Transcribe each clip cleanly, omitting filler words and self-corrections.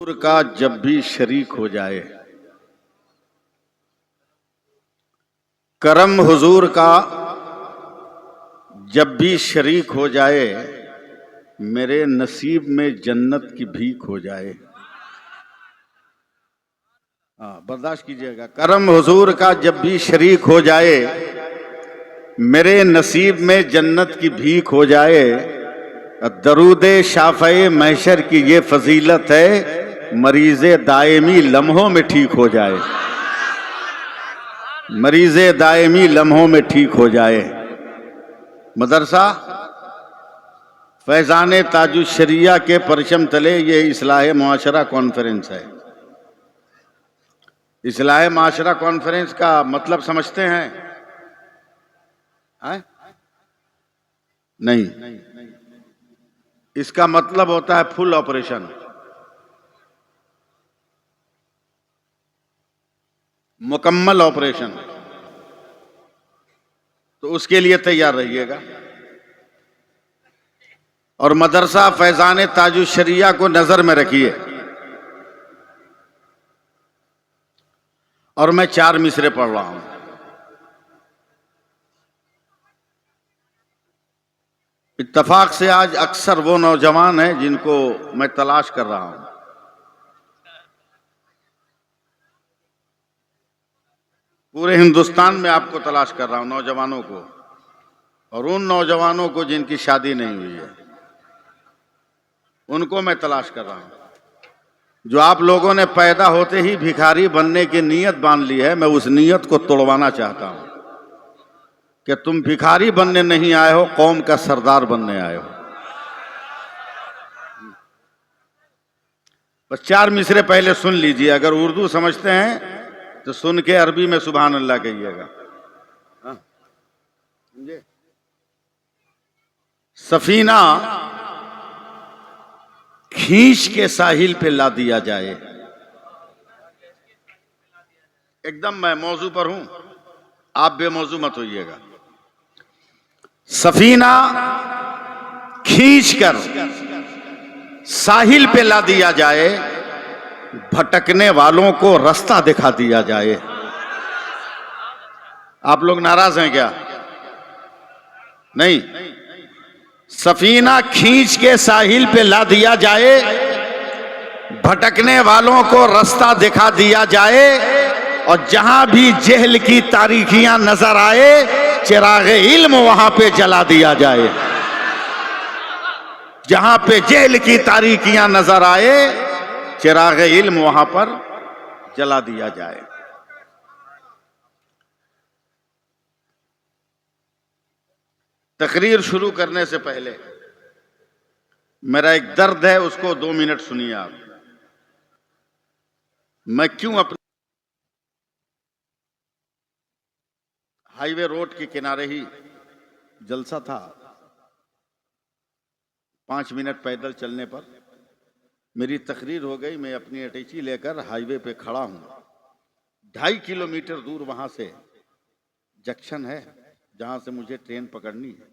हुजूर का जब भी शरीक हो जाए, करम हुजूर का जब भी शरीक हो जाए, मेरे नसीब में जन्नत की भीख हो जाए। बर्दाश्त कीजिएगा। करम हुजूर का जब भी शरीक हो जाए, मेरे नसीब में जन्नत की भीख हो जाए। दरूदे शाफ़े महशर की ये फजीलत है, मरीज़े दायमी लम्हों में ठीक हो जाए। मरीज़े दायमी लम्हों में ठीक हो जाए। मदरसा फैज़ान ताजुश शरिया के परचम तले ये इस्लाह मुआशरा कॉन्फ्रेंस है। इस्लाह मुआशरा कॉन्फ्रेंस का मतलब समझते हैं? नहीं, इसका मतलब होता है फुल ऑपरेशन, मुकम्मल ऑपरेशन। तो उसके लिए तैयार रहिएगा। और मदरसा फैज़ान ताजुश शरिया को नजर में रखिए। और मैं 4 मिसरे पढ़ रहा हूं। इत्तफाक से आज अक्सर वो नौजवान हैं जिनको मैं तलाश कर रहा हूं। पूरे हिंदुस्तान में आपको तलाश कर रहा हूं, नौजवानों को, और उन नौजवानों को जिनकी शादी नहीं हुई है, उनको मैं तलाश कर रहा हूं। जो आप लोगों ने पैदा होते ही भिखारी बनने की नीयत बांध ली है, मैं उस नीयत को तोड़वाना चाहता हूं कि तुम भिखारी बनने नहीं आए हो, कौम का सरदार बनने आए हो। बस 4 मिसरे पहले सुन लीजिए। अगर उर्दू समझते हैं तो सुन के अरबी में सुभान अल्लाह कहिएगा। सफीना खींच के साहिल पे ला दिया जाए। एकदम मैं मौजू पर हूं, आप बेमौजू मत होइएगा। सफीना खींचकर साहिल पे ला दिया जाए, भटकने वालों को रास्ता दिखा दिया जाए। आप लोग नाराज हैं क्या? नहीं। सफीना खींच के साहिल पे ला दिया जाए, भटकने वालों को रास्ता दिखा दिया जाए, और जहां भी जेहल की तारीखियां नजर आए, चिरागे इल्म वहां पे जला दिया जाए। जहां पे जेहल की तारीखियां नजर आए, चिरागे इल्म वहां पर जला दिया जाए। तकरीर शुरू करने से पहले मेरा एक दर्द है, उसको 2 मिनट सुनिए आप। मैं क्यों अपने हाईवे रोड के किनारे ही जलसा था, 5 मिनट पैदल चलने पर मेरी तकरीर हो गई। मैं अपनी अटैची लेकर हाईवे पे खड़ा हूं। 2.5 किलोमीटर दूर वहां से जंक्शन है जहां से मुझे ट्रेन पकड़नी है।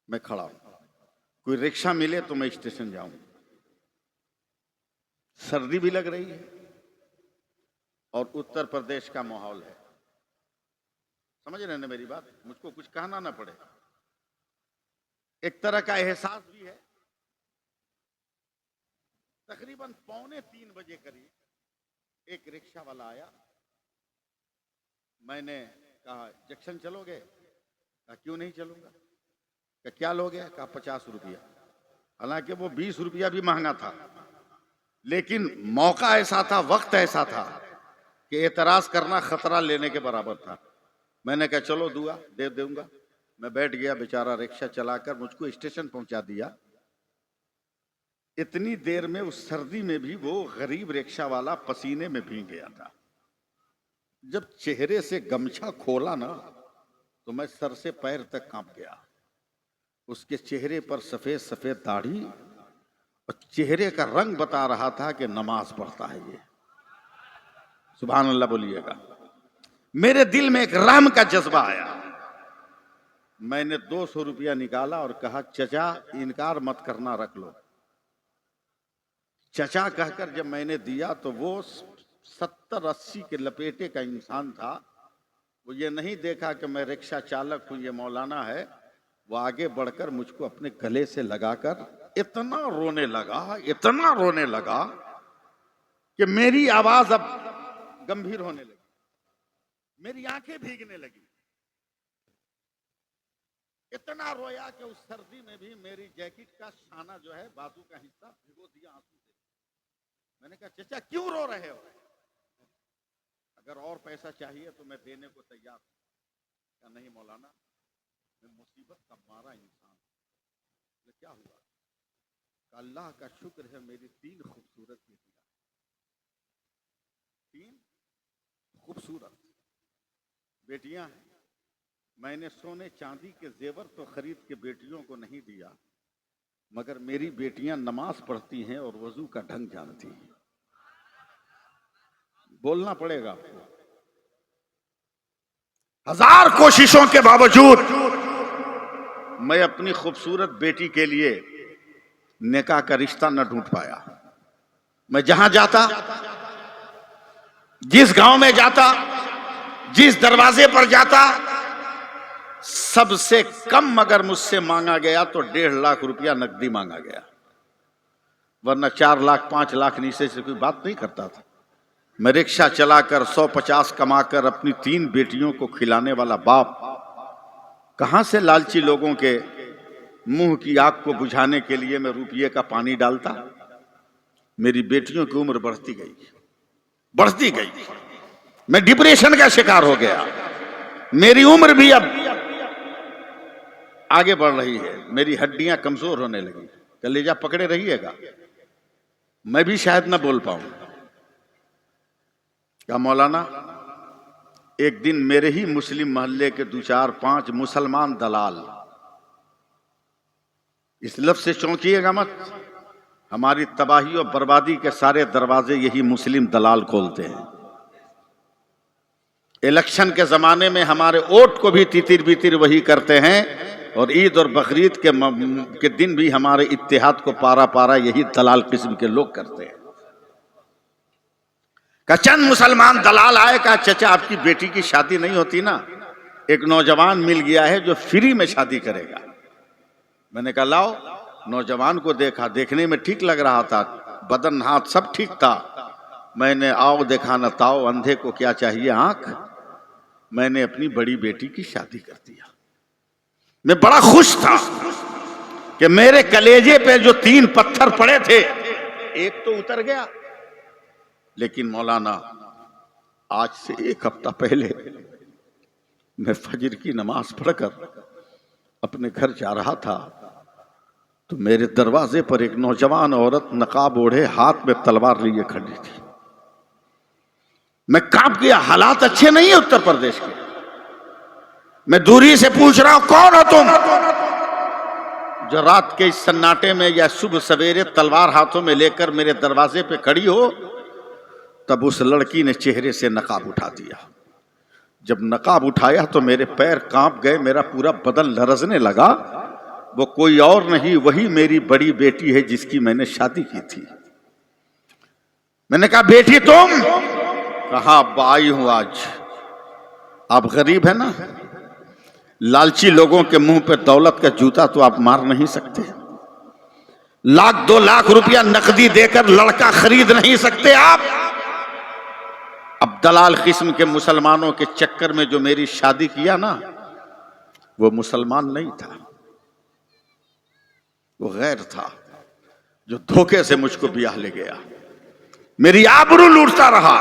मैं खड़ा हूं, कोई रिक्शा मिले तो मैं स्टेशन जाऊं। सर्दी भी लग रही है और उत्तर प्रदेश का माहौल है। समझ रहे हैं ना मेरी बात? मुझको कुछ कहना ना पड़े। एक तरह का एहसास भी है। तकरीबन 2:45 बजे करीब एक रिक्शा वाला आया। मैंने कहा जंक्शन चलोगे? कहा क्यों नहीं चलूंगा। कहा क्या लोगे? कहा 50 रुपया। हालांकि वो 20 रुपया भी महंगा था, लेकिन मौका ऐसा था, वक्त ऐसा था कि एतराज करना खतरा लेने के बराबर था। मैंने कहा चलो दुआ दे दूंगा। मैं बैठ गया। बेचारा रिक्शा चलाकर मुझको स्टेशन पहुंचा दिया। इतनी देर में, उस सर्दी में भी, वो गरीब रिक्शा वाला पसीने में भीग गया था। जब चेहरे से गमछा खोला ना, तो मैं सर से पैर तक कांप गया। उसके चेहरे पर सफेद सफेद दाढ़ी और चेहरे का रंग बता रहा था कि नमाज पढ़ता है ये। सुभान अल्लाह बोलिएगा। मेरे दिल में एक रहम का जज्बा आया। मैंने 200 रुपया निकाला और कहा चचा इनकार मत करना, रख लो। चचा कहकर जब मैंने दिया तो वो 70-80 के लपेटे का इंसान था। वो ये नहीं देखा कि मैं रिक्शा चालक हूं, ये मौलाना है। वो आगे बढ़कर मुझको अपने गले से लगाकर इतना रोने लगा कि मेरी आवाज अब गंभीर होने लगी, मेरी आंखें भीगने लगी। इतना रोया कि उस सर्दी में भी मेरी जैकेट का शाना जो है, बाजू का हिस्सा भिगो दिया आंसू से। मैंने कहा चचा क्यों रो रहे हो? अगर और पैसा चाहिए तो मैं देने को तैयार हूं। क्या नहीं मौलाना, मैं मुसीबत का मारा इंसान। क्या हुआ? अल्लाह का शुक्र है मेरी 3 खूबसूरत बेटियां, 3 खूबसूरत बेटियां हैं। मैंने सोने चांदी के जेवर तो खरीद के बेटियों को नहीं दिया, मगर मेरी बेटियां नमाज पढ़ती हैं और वजू का ढंग जानती हैं। बोलना पड़ेगा आपको। 1000 कोशिशों के बावजूद मैं अपनी खूबसूरत बेटी के लिए निकाह का रिश्ता न ढूंढ पाया। मैं जहां जाता, जिस गांव में जाता, जिस दरवाजे पर जाता, सबसे कम अगर मुझसे मांगा गया तो 1.5 लाख रुपया नकदी मांगा गया, वरना 4 लाख 5 लाख नीचे से कोई बात नहीं करता था। मैं रिक्शा चलाकर 150 कमाकर अपनी 3 बेटियों को खिलाने वाला बाप कहां से लालची लोगों के मुंह की आग को बुझाने के लिए मैं रुपये का पानी डालता? मेरी बेटियों की उम्र बढ़ती गई, मैं डिप्रेशन का शिकार हो गया। मेरी उम्र भी अब आगे बढ़ रही है, मेरी हड्डियां कमजोर होने लगी। कलेजा पकड़े रहिएगा, मैं भी शायद ना बोल पाऊं। क्या मौलाना, एक दिन मेरे ही मुस्लिम मोहल्ले के 2-4-5 मुसलमान दलाल, इस लफ्ज से चौंकिएगा मत, हमारी तबाही और बर्बादी के सारे दरवाजे यही मुस्लिम दलाल खोलते हैं। इलेक्शन के जमाने में हमारे वोट को भी तितिर बितिर वही करते हैं, और ईद और बकरीद के दिन भी हमारे इत्तेहाद को पारा पारा यही दलाल किस्म के लोग करते हैं। का चंद मुसलमान दलाल आए, कहा चचा आपकी बेटी की शादी नहीं होती ना, एक नौजवान मिल गया है जो फ्री में शादी करेगा। मैंने कहा लाओ। नौजवान को देखा, देखने में ठीक लग रहा था, बदन हाथ सब ठीक था। मैंने आओ देखा न ताओ, अंधे को क्या चाहिए आंख। मैंने अपनी बड़ी बेटी की शादी कर दिया। मैं बड़ा खुश था कि मेरे कलेजे पे जो 3 पत्थर पड़े थे, एक तो उतर गया। लेकिन मौलाना, आज से 1 हफ्ता पहले मैं फजर की नमाज पढ़कर अपने घर जा रहा था तो मेरे दरवाजे पर एक नौजवान औरत नकाब ओढ़े हाथ में तलवार लिए खड़ी थी। मैं कांप गया। हालात अच्छे नहीं है उत्तर प्रदेश के। मैं दूरी से पूछ रहा हूं, कौन हो तुम जो रात के इस सन्नाटे में या सुबह सवेरे तलवार हाथों में लेकर मेरे दरवाजे पे खड़ी हो? तब उस लड़की ने चेहरे से नकाब उठा दिया। जब नकाब उठाया तो मेरे पैर कांप गए, मेरा पूरा बदन लरजने लगा। वो कोई और नहीं, वही मेरी बड़ी बेटी है जिसकी मैंने शादी की थी। मैंने कहा बेटी तुम? कहा अब्बा आई हूं आज। आप गरीब है ना, लालची लोगों के मुंह पे दौलत का जूता तो आप मार नहीं सकते। 1-2 लाख रुपया नकदी देकर लड़का खरीद नहीं सकते आप। अब दलाल किस्म के मुसलमानों के चक्कर में जो मेरी शादी किया ना, वो मुसलमान नहीं था, वो गैर था, जो धोखे से मुझको ब्याह ले गया, मेरी आबरू लूटता रहा।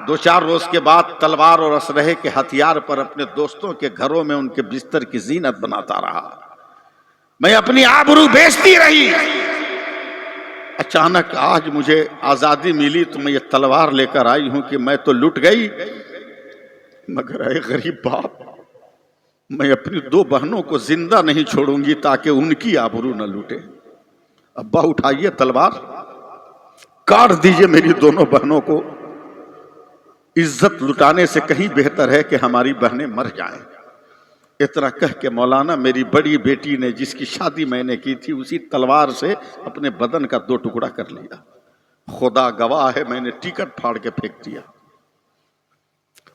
2-4 रोज के बाद तलवार और असलहे के हथियार पर अपने दोस्तों के घरों में उनके बिस्तर की जीनत बनाता रहा। मैं अपनी आबरू बेचती रही। अचानक आज मुझे आजादी मिली तो मैं ये तलवार लेकर आई हूं कि मैं तो लुट गई, मगर ऐ गरीब बाप, मैं अपनी 2 बहनों को जिंदा नहीं छोड़ूंगी ताकि उनकी आबरू न लूटे। अब्बा उठाइए तलवार, काट दीजिए मेरी दोनों बहनों को। इज्जत लुटाने से कहीं बेहतर है कि हमारी बहनें मर जाएं। इतना कह के मौलाना मेरी बड़ी बेटी ने जिसकी शादी मैंने की थी उसी तलवार से अपने बदन का 2 टुकड़ा कर लिया। खुदा गवाह है, मैंने टिकट फाड़ के फेंक दिया।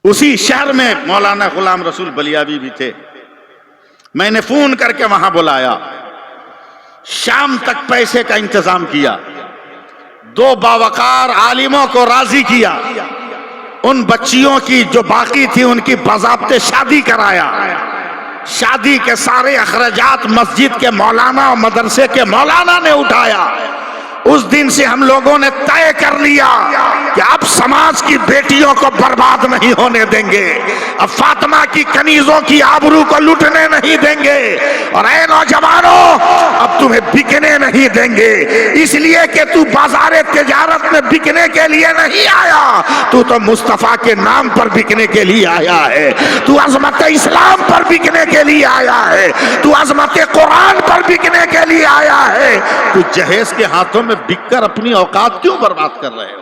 उसी शहर में मौलाना गुलाम रसूल बलियावी भी थे। मैंने फोन करके वहां बुलाया, शाम तक पैसे का इंतजाम किया, 2 बावकार आलिमों को राजी किया, उन बच्चियों की जो बाकी थी उनकी बाज़ाब्ते शादी कराया। शादी के सारे अखराजात मस्जिद के मौलाना और मदरसे के मौलाना ने उठाया। उस दिन से हम लोगों ने तय कर लिया कि अब समाज की बेटियों को बर्बाद नहीं होने देंगे, अब फातिमा की कनीजों की आबरू को लूटने नहीं देंगे, और ऐ नौजवानों अब तुम्हें बिकने नहीं देंगे। इसलिए कि तू बाजारे तिजारत में बिकने के लिए नहीं आया, तू तो मुस्तफा के नाम पर बिकने के लिए आया है, तू अजमत इस्लाम पर बिकने के लिए आया है, तू अजमत कुरान पर बिकने के लिए आया है। तू जहेज के हाथों में बिककर अपनी औकात क्यों बर्बाद कर रहे हो?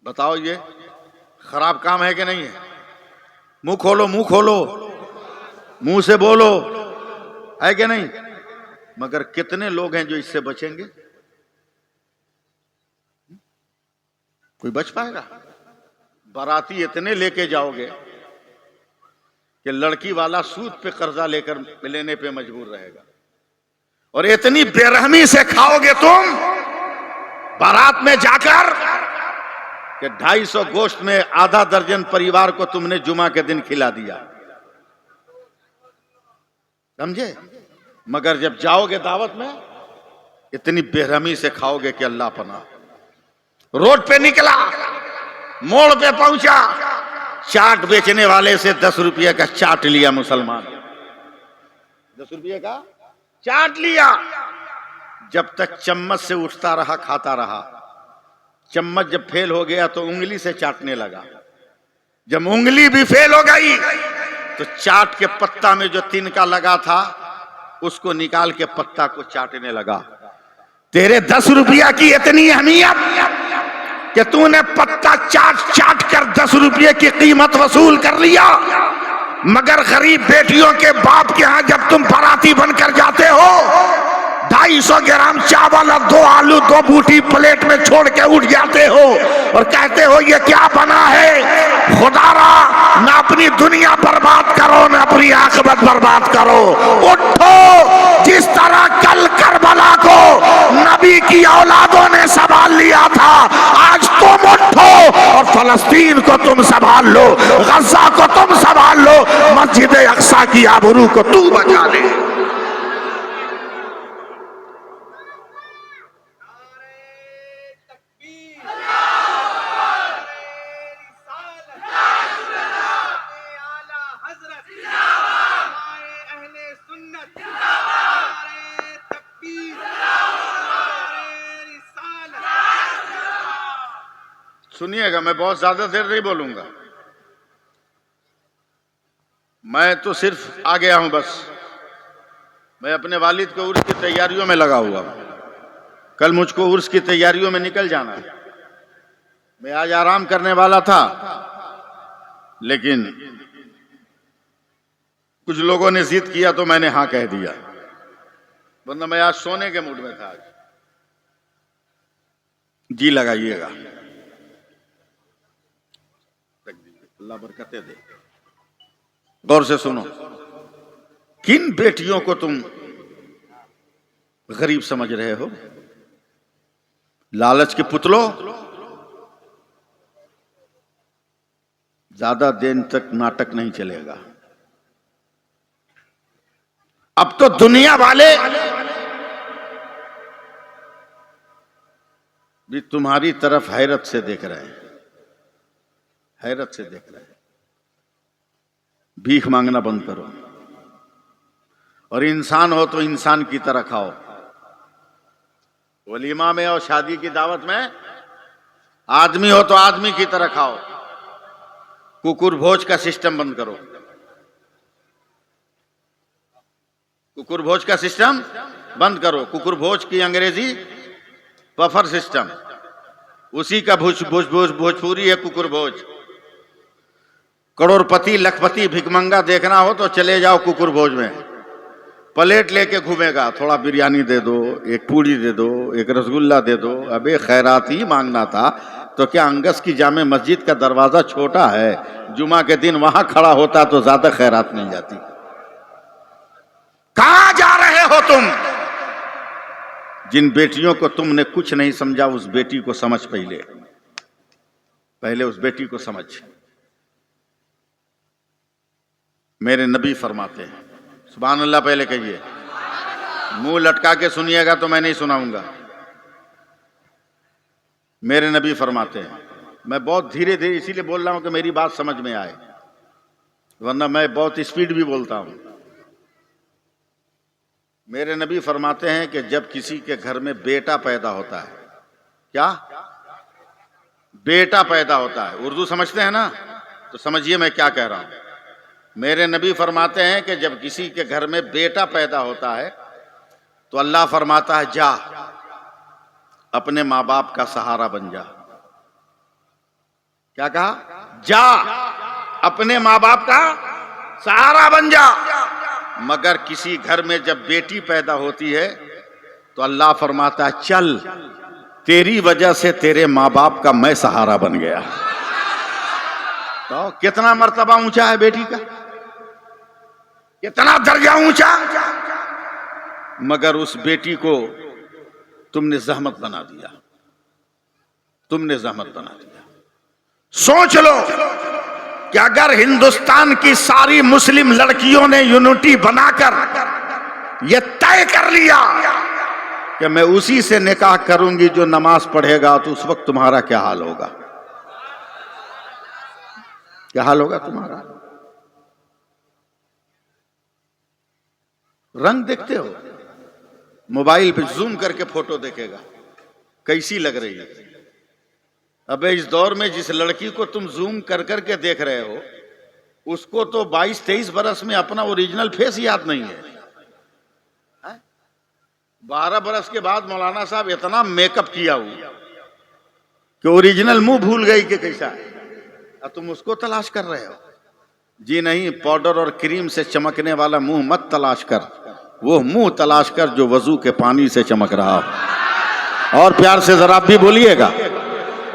बताओ, ये खराब काम है कि नहीं है? मुंह खोलो, मुंह खोलो, मुंह से बोलो, है कि नहीं? मगर कितने लोग हैं जो इससे बचेंगे? कोई बच पाएगा? बाराती इतने लेके जाओगे कि लड़की वाला सूद पे कर्जा लेकर लेने पे मजबूर रहेगा, और इतनी बेरहमी से खाओगे तुम बारात में जाकर कि 250 गोश्त में आधा दर्जन परिवार को तुमने जुमा के दिन खिला दिया, समझे? मगर जब जाओगे दावत में इतनी बेरहमी से खाओगे कि अल्लाह पनाह। रोड पे निकला, मोड़ पे पहुंचा, चाट बेचने वाले से 10 रुपये का चाट लिया मुसलमान, 10 रुपये का चाट लिया। जब तक चम्मच से उठता रहा खाता रहा, चम्मच जब फेल हो गया तो उंगली से चाटने लगा, जब उंगली भी फेल हो गई तो चाट के पत्ता में जो तिनका लगा था उसको निकाल के पत्ता को चाटने लगा। तेरे 10 रुपया की इतनी अहमियत कि तूने पत्ता चाट चाट कर 10 रुपये की कीमत वसूल कर लिया। मगर गरीब बेटियों के बाप के यहां जब तुम बाराती बनकर जाते हो, 250 ग्राम चावल और 2 आलू 2 बूटी प्लेट में छोड़ के उठ जाते हो और कहते हो ये क्या बना है? खुदारा, ना अपनी दुनिया बर्बाद करो ना अपनी आखिरत बर्बाद करो। उठो, जिस तरह कल करबला को नबी की औलादों ने संभाल लिया था, आज तुम उठो और फलस्तीन को तुम संभाल लो, गजा को तुम संभाल लो, मस्जिद अक्सा की आबरू को तू बचा ले। सुनिएगा, मैं बहुत ज्यादा देर नहीं बोलूंगा, मैं तो सिर्फ आ गया हूं बस। मैं अपने वालिद के उर्स की तैयारियों में लगा हुआ हूं, कल मुझको उर्स की तैयारियों में निकल जाना है। मैं आज आराम करने वाला था, लेकिन कुछ लोगों ने जिद किया तो मैंने हाँ कह दिया, वरना मैं आज सोने के मूड में था। आज जी लगाइएगा, अल्लाह बरकतें दे। गौर से सुनो, किन बेटियों को तुम गरीब समझ रहे हो? लालच के पुतलों, ज्यादा दिन तक नाटक नहीं चलेगा। अब तो दुनिया वाले भी तुम्हारी तरफ हैरत से देख रहे हैं, हैरत से देख रहे हैं। भीख मांगना बंद करो, और इंसान हो तो इंसान की तरह खाओ। वलीमा में और शादी की दावत में आदमी हो तो आदमी की तरह खाओ। कुकुर भोज का सिस्टम बंद करो, कुकुर भोज का सिस्टम बंद करो। कुकुर भोज की अंग्रेजी बफर सिस्टम, उसी का भोजपुरी है कुकुर भोज। करोड़पति लखपति भिकमंगा देखना हो तो चले जाओ कुकुर भोज में, प्लेट लेके घूमेगा, थोड़ा बिरयानी दे दो, एक पूड़ी दे दो, एक रसगुल्ला दे दो। अबे खैरात ही मांगना था तो क्या अंगस की जामे मस्जिद का दरवाजा छोटा है, जुमा के दिन वहां खड़ा होता तो ज्यादा खैरात मिल जाती। कहां जा रहे हो तुम? जिन बेटियों को तुमने कुछ नहीं समझा उस बेटी को समझ, पहले उस बेटी को समझ। मेरे नबी फरमाते हैं, सुभान अल्लाह पहले कहिए, मुंह लटका के सुनिएगा तो मैं नहीं सुनाऊंगा। मेरे नबी फरमाते हैं, मैं बहुत धीरे धीरे इसीलिए बोल रहा हूं कि मेरी बात समझ में आए, वरना मैं बहुत स्पीड भी बोलता हूं। मेरे नबी फरमाते हैं कि जब किसी के घर में बेटा पैदा होता है, क्या बेटा पैदा होता है, उर्दू समझते हैं ना, तो समझिए मैं क्या कह रहा हूं। मेरे नबी फरमाते हैं कि जब किसी के घर में बेटा पैदा होता है तो अल्लाह फरमाता है, जा अपने माँ बाप का सहारा बन जा। क्या कहा? जा अपने माँ बाप का सहारा बन जा। मगर किसी घर में जब बेटी पैदा होती है तो अल्लाह फरमाता है, चल तेरी वजह से तेरे माँ बाप का मैं सहारा बन गया। तो कितना मर्तबा ऊंचा है बेटी का, कितना दर्जा ऊंचा। मगर उस बेटी को तुमने जहमत बना दिया, तुमने जहमत बना दिया। सोच लो कि अगर हिंदुस्तान की सारी मुस्लिम लड़कियों ने यूनिटी बनाकर यह तय कर लिया कि मैं उसी से निकाह करूंगी जो नमाज पढ़ेगा, तो उस वक्त तुम्हारा क्या हाल होगा? क्या हाल होगा तुम्हारा? रंग देखते हो, मोबाइल पे जूम करके फोटो देखेगा, कैसी लग रही है। अबे इस दौर में जिस लड़की को तुम जूम कर करके देख रहे हो, उसको तो 22-23 बरस में अपना ओरिजिनल फेस याद नहीं है। 12 बरस के बाद मौलाना साहब इतना मेकअप किया हुआ कि ओरिजिनल मुंह भूल गई कि कैसा है, और तुम उसको तलाश कर रहे हो। जी नहीं, पाउडर और क्रीम से चमकने वाला मुंह मत तलाश कर, वो मुंह तलाश कर जो वजू के पानी से चमक रहा हो। और प्यार से जरा भी बोलिएगा,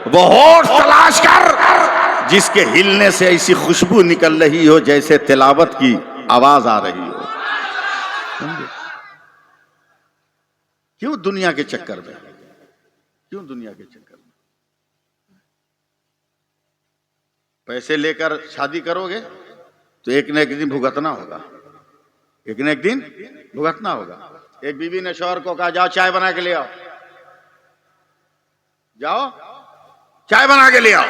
वो होठ तलाश कर जिसके हिलने से ऐसी खुशबू निकल रही हो जैसे तिलावत की आवाज आ रही हो। क्यों दुनिया के चक्कर में, क्यों दुनिया के चक्कर में? पैसे लेकर शादी करोगे तो एक न एक दिन भुगतना होगा, एक न एक दिन भुगतना होगा। एक बीवी ने शौहर को कहा, जाओ चाय बना के ले आओ, जाओ चाय बना के ले आओ।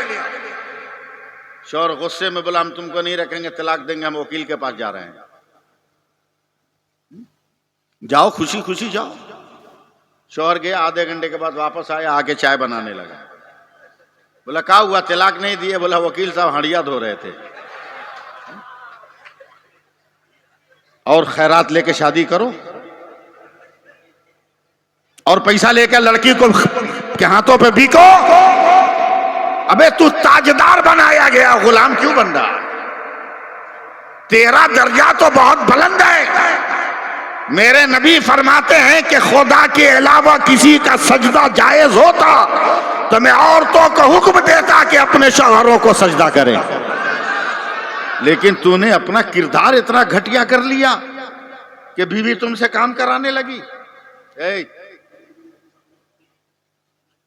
शौहर गुस्से में बोला, हम तुमको नहीं रखेंगे, तलाक देंगे, हम वकील के पास जा रहे हैं। जाओ खुशी खुशी जाओ। शौहर गया, आधे घंटे के बाद वापस आया, आके चाय बनाने लगा। बोला क्या हुआ, तलाक नहीं दिए? बोला वकील साहब हंडिया धो रहे थे। और खैरात लेके शादी करो और पैसा लेकर लड़की को के हाथों पे बिको। अबे तू ताजदार बनाया गया, गुलाम क्यों बन रहा? तेरा दर्जा तो बहुत बुलंद है। मेरे नबी फरमाते हैं कि खुदा के अलावा किसी का सजदा जायज होता तो मैं औरतों को हुक्म देता कि अपने शौहरों को सजदा करें। लेकिन तूने अपना किरदार इतना घटिया कर लिया कि बीवी तुमसे काम कराने लगी।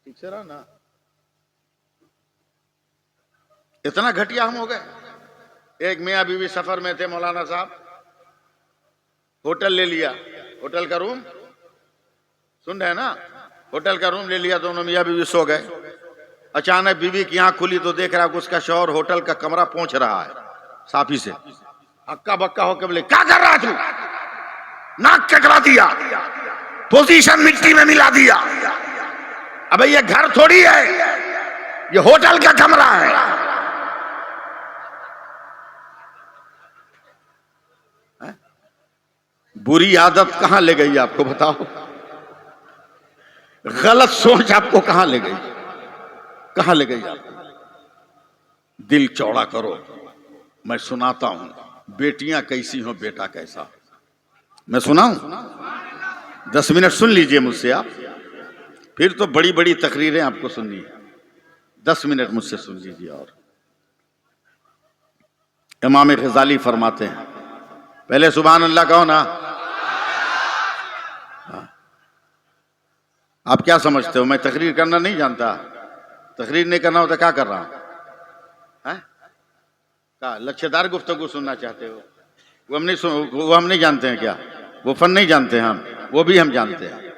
ठीक से रहा ना, इतना घटिया हम हो गए। एक मियाँ बीवी सफर में थे, मौलाना साहब, होटल ले लिया, होटल का रूम, सुन रहे हैं ना, होटल का रूम ले लिया, दोनों मियाँ बीवी सो गए। अचानक बीवी की आंख खुली तो देख रहा उसका शौहर होटल का कमरा पहुंच रहा है साफी से। हक्का बक्का होकर बोले, क्या कर रहा तू? नाक कटवा दिया, पोजीशन मिट्टी में मिला दिया। अबे ये घर थोड़ी है, ये होटल का कमरा है। बुरी आदत कहां ले गई आपको बताओ? गलत सोच आपको कहां ले गई, कहां ले गई आपको? दिल चौड़ा करो, मैं सुनाता हूं, बेटियां कैसी हो बेटा कैसा। मैं सुनाऊं? 10 मिनट सुन लीजिए मुझसे आप, फिर तो बड़ी बड़ी तकरीरें आपको सुननी है। 10 मिनट मुझसे सुन लीजिए। और इमाम गजाली फरमाते हैं, पहले सुभान अल्लाह कहो ना। आप क्या समझते हो मैं तकरीर करना नहीं जानता? तकरीर नहीं करना होता क्या कर रहा हूं? क्या लच्छेदार गुफ्तगू सुनना चाहते हो? वो हम नहीं जानते हैं क्या? वो फन नहीं जानते हैं हम? वो भी हम जानते हैं,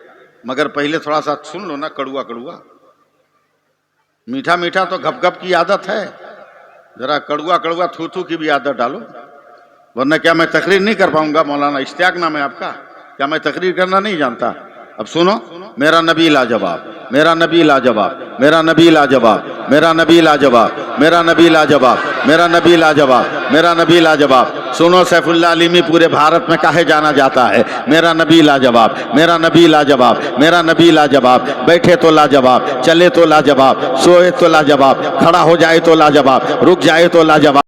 मगर पहले थोड़ा सा सुन लो ना। कड़ुआ कड़ुआ, मीठा मीठा तो घप घप की आदत है, जरा कड़ुआ कड़ुआ थू थू की भी आदत डालो, वरना क्या मैं तकरीर नहीं कर पाऊंगा? मौलाना इश्तियाक नाम है आपका, क्या मैं तकरीर करना नहीं जानता? अब सुनो, मेरा नबी लाजवाब, मेरा नबी लाजवाब, मेरा नबी लाजवाब, मेरा नबी लाजवाब, मेरा नबी लाजवाब, मेरा नबी लाजवाब, मेरा नबी लाजवाब। सुनो, सैफुल्लाह अलीमी पूरे भारत में काहे जाना जाता है? मेरा नबी लाजवाब, मेरा नबी लाजवाब, मेरा नबी लाजवाब। बैठे तो लाजवाब, चले तो लाजवाब, सोए तो लाजवाब, खड़ा हो जाए तो लाजवाब, रुक जाए तो लाजवाब।